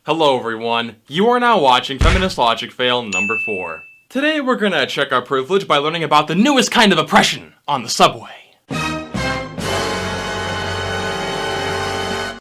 Hello everyone, you are now watching Feminist Logic Fail number 4. Today we're gonna check our privilege by learning about the newest kind of oppression on the subway.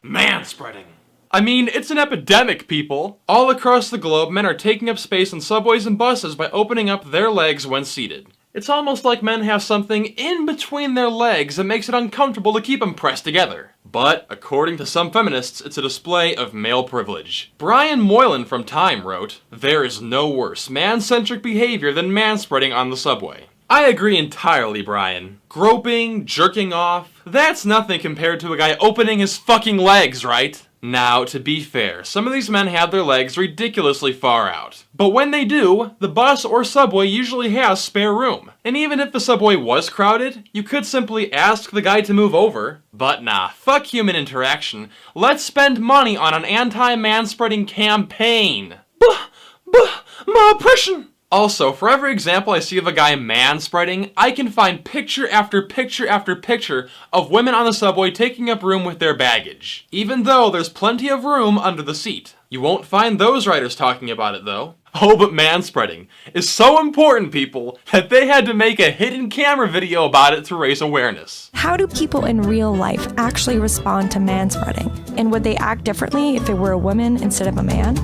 Manspreading. I mean, it's an epidemic, people. All across the globe, men are taking up space in subways and buses by opening up their legs when seated. It's almost like men have something in between their legs that makes it uncomfortable to keep them pressed together. But, according to some feminists, it's a display of male privilege. Brian Moylan from Time wrote, "There is no worse man-centric behavior than manspreading on the subway." I agree entirely, Brian. Groping, jerking off, that's nothing compared to a guy opening his fucking legs, right? Now, to be fair, some of these men have their legs ridiculously far out. But when they do, the bus or subway usually has spare room. And even if the subway was crowded, you could simply ask the guy to move over. But nah, fuck human interaction. Let's spend money on an anti-manspreading campaign. My oppression! Also, for every example I see of a guy manspreading, I can find picture after picture after picture of women on the subway taking up room with their baggage, even though there's plenty of room under the seat. You won't find those writers talking about it though. Oh, but manspreading is so important, people, that they had to make a hidden camera video about it to raise awareness. How do people in real life actually respond to manspreading? And would they act differently if it were a woman instead of a man?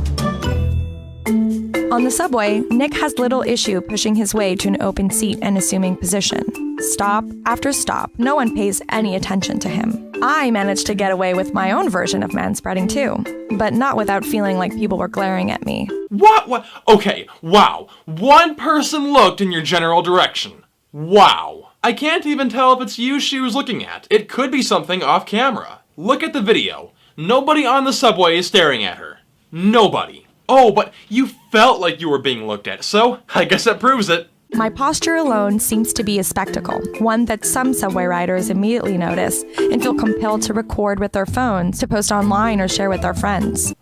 On the subway, Nick has little issue pushing his way to an open seat and assuming position. Stop after stop, no one pays any attention to him. I managed to get away with my own version of manspreading too, but not without feeling like people were glaring at me. What? Okay, wow. One person looked in your general direction. Wow. I can't even tell if it's you she was looking at. It could be something off camera. Look at the video. Nobody on the subway is staring at her. Nobody. Oh, but you felt like you were being looked at, so I guess that proves it. My posture alone seems to be a spectacle, one that some subway riders immediately notice and feel compelled to record with their phones to post online or share with their friends.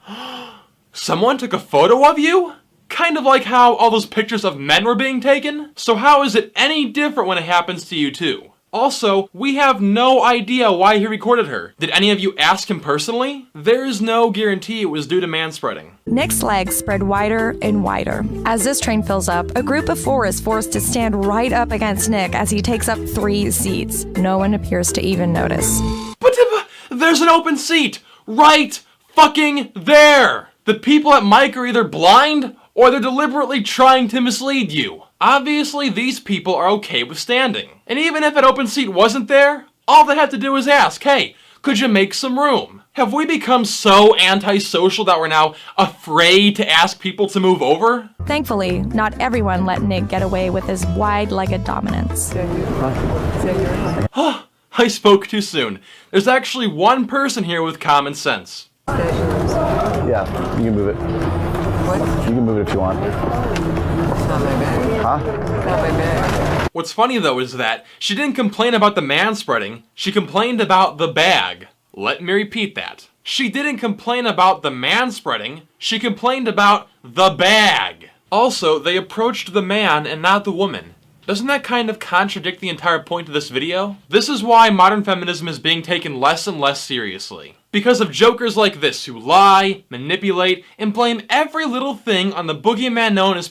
Someone took a photo of you? Kind of like how all those pictures of men were being taken? So how is it any different when it happens to you too? Also, we have no idea why he recorded her. Did any of you ask him personally? There is no guarantee it was due to manspreading. Nick's legs spread wider and wider. As this train fills up, a group of four is forced to stand right up against Nick as he takes up 3 seats. No one appears to even notice. But there's an open seat right fucking there! The people at Mike are either blind or they're deliberately trying to mislead you. Obviously, these people are okay with standing. And even if an open seat wasn't there, all they have to do is ask, hey, could you make some room? Have we become so antisocial that we're now afraid to ask people to move over? Thankfully, not everyone let Nick get away with his wide-legged dominance. I spoke too soon. There's actually one person here with common sense. Yeah, you can move it. What? You can move it if you want. It's not my bag. Huh? It's not my bag. What's funny though is that she didn't complain about the manspreading, she complained about the bag. Let me repeat that. She didn't complain about the manspreading, she complained about the bag. Also, they approached the man and not the woman. Doesn't that kind of contradict the entire point of this video? This is why modern feminism is being taken less and less seriously. Because of jokers like this who lie, manipulate, and blame every little thing on the boogeyman known as